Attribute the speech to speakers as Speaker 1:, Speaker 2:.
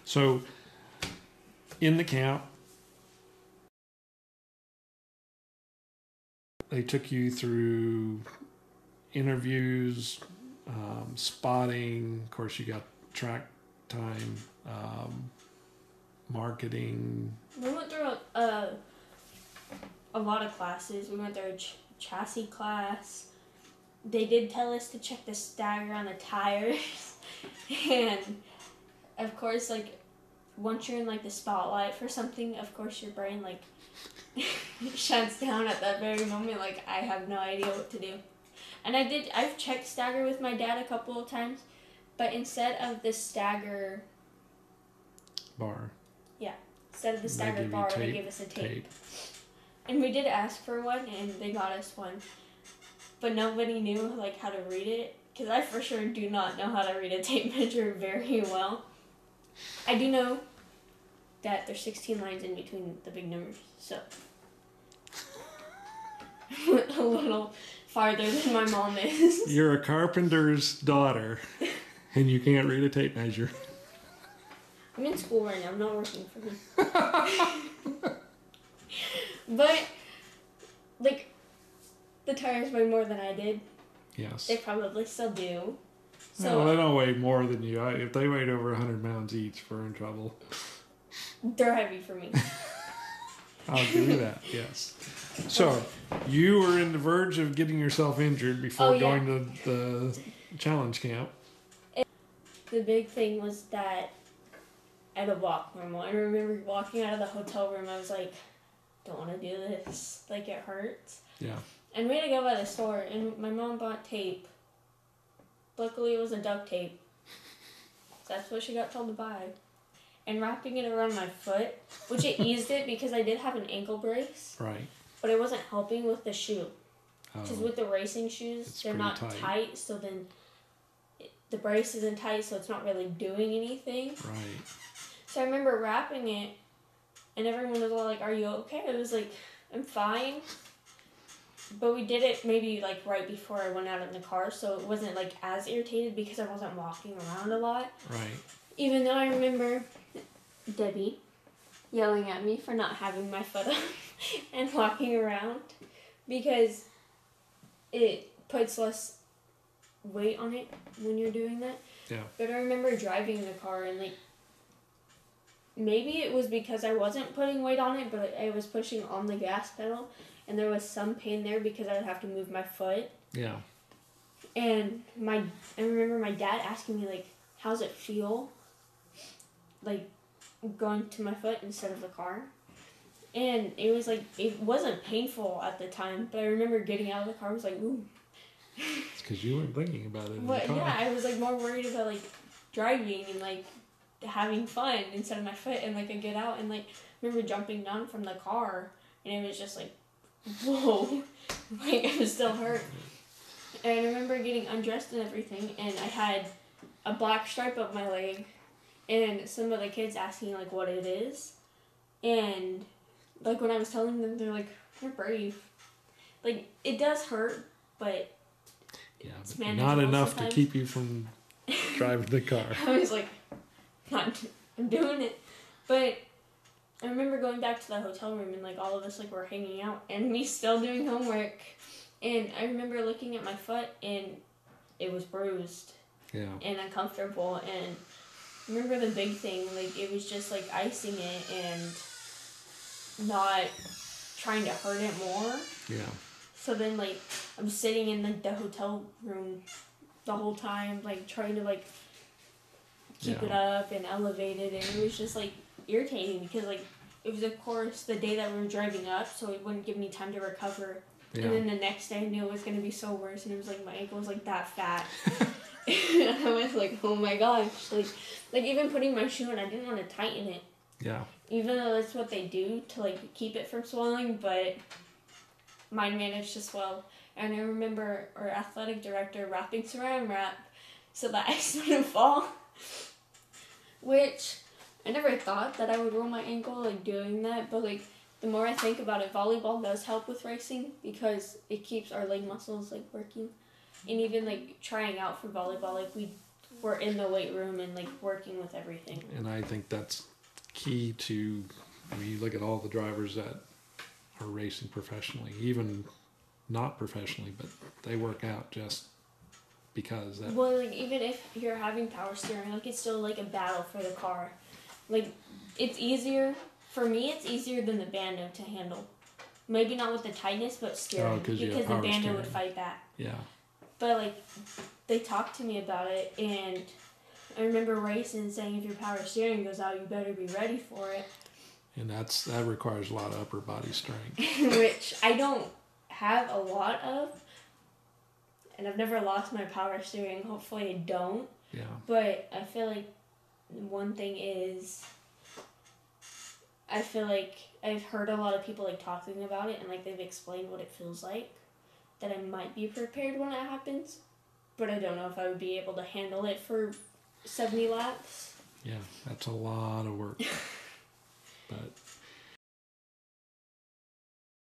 Speaker 1: So in the camp, they took you through interviews, spotting. Of course, you got track time, marketing.
Speaker 2: We went through a lot of classes. We went through a chassis class. They did tell us to check the stagger on the tires. And, of course, like, once you're in, like, the spotlight for something, of course your brain, like, shuts down at that very moment. Like, I have no idea what to do. And I've checked stagger with my dad a couple of times, but instead of the stagger
Speaker 1: Bar.
Speaker 2: Yeah. Instead of the stagger bar, they gave us a tape. And we did ask for one, and they got us one. But nobody knew, like, how to read it, because I for sure do not know how to read a tape measure very well. I do know that there's 16 lines in between the big numbers, so a little farther than my mom is.
Speaker 1: You're a carpenter's daughter, and you can't read a tape measure.
Speaker 2: I'm in school right now. I'm not working for him. But, like, the tires weigh more than I did.
Speaker 1: Yes.
Speaker 2: They probably still do.
Speaker 1: So they don't weigh more than you. If they weighed over 100 pounds each, we're in trouble.
Speaker 2: They're heavy for me.
Speaker 1: I'll give you that, yes. So, you were in the verge of getting yourself injured before going to the challenge camp.
Speaker 2: The big thing was that I had to walk normal. I remember walking out of the hotel room, I was like, don't want to do this. Like, it hurts.
Speaker 1: Yeah.
Speaker 2: And we had to go by the store, and my mom bought tape. Luckily, it was a duct tape. That's what she got told to buy. And wrapping it around my foot, which it eased it because I did have an ankle brace.
Speaker 1: Right.
Speaker 2: But it wasn't helping with the shoe. Because
Speaker 1: Oh,
Speaker 2: with the racing shoes, they're not tight, so then the brace isn't tight, so it's not really doing anything.
Speaker 1: right.
Speaker 2: So I remember wrapping it, and everyone was all like, are you okay? I was like, I'm fine. But we did it maybe like right before I went out in the car, so it wasn't like as irritated because I wasn't walking around a lot.
Speaker 1: Right.
Speaker 2: Even though I remember Debbie yelling at me for not having my foot up and walking around because it puts less weight on it when you're doing that.
Speaker 1: Yeah.
Speaker 2: But I remember driving the car and like maybe it was because I wasn't putting weight on it, but I was pushing on the gas pedal and there was some pain there because I would have to move my foot.
Speaker 1: Yeah.
Speaker 2: And I remember my dad asking me like, how's it feel? Like going to my foot instead of the car. And it was like, it wasn't painful at the time, but I remember getting out of the car, I was like, ooh.
Speaker 1: It's because you weren't thinking about it in
Speaker 2: But
Speaker 1: the car.
Speaker 2: yeah, I was like more worried about like driving and like having fun instead of my foot. And like I get out and like I remember jumping down from the car and it was just like, whoa, like I was still hurt. And I remember getting undressed and everything, and I had a black stripe up my leg, and some of the kids asking like what it is, and like when I was telling them, they're like, "You're brave." Like it does hurt, but
Speaker 1: yeah,
Speaker 2: it's
Speaker 1: but
Speaker 2: manageable
Speaker 1: not enough
Speaker 2: sometimes.
Speaker 1: to keep you from driving the car.
Speaker 2: I was like, I'm doing it, but I remember going back to the hotel room and like all of us like were hanging out and me still doing homework, and I remember looking at my foot and it was bruised.
Speaker 1: Yeah.
Speaker 2: And uncomfortable, and I remember the big thing, like it was just like icing it and not trying to hurt it more.
Speaker 1: Yeah.
Speaker 2: So then like I'm sitting in like the hotel room the whole time, like trying to like keep it up and elevate it, and it was just like irritating because like it was of course the day that we were driving up, so it wouldn't give me time to recover.
Speaker 1: Yeah.
Speaker 2: And then the next day I knew it was gonna be so worse, and it was like my ankle was like that fat. And I was like, oh my gosh, like even putting my shoe on, I didn't want to tighten it.
Speaker 1: Yeah.
Speaker 2: Even though that's what they do to like keep it from swelling, but mine managed to swell. And I remember our athletic director wrapping saran wrap so that ice wouldn't fall. Which I never thought that I would roll my ankle like doing that, but like the more I think about it, volleyball does help with racing because it keeps our leg muscles like working. And even like trying out for volleyball, like we were in the weight room and like working with everything.
Speaker 1: And I think that's key to, I mean, you look at all the drivers that are racing professionally, even not professionally, but they work out just because that.
Speaker 2: Well, like even if you're having power steering, like it's still like a battle for the car. Like it's easier for me. It's easier than the Bando to handle. Maybe not with the tightness, but steering
Speaker 1: because
Speaker 2: the Bando
Speaker 1: steering.
Speaker 2: would fight back.
Speaker 1: Yeah.
Speaker 2: But like they talked to me about it, and I remember racing saying if your power steering goes out, you better be ready for it.
Speaker 1: And that requires a lot of upper body strength.
Speaker 2: Which I don't have a lot of. And I've never lost my power steering. Hopefully I don't.
Speaker 1: Yeah.
Speaker 2: But I feel like one thing is, I feel like I've heard a lot of people like talking about it and like they've explained what it feels like. That I might be prepared when it happens. But I don't know if I would be able to handle it for 70 laps.
Speaker 1: Yeah, that's a lot of work.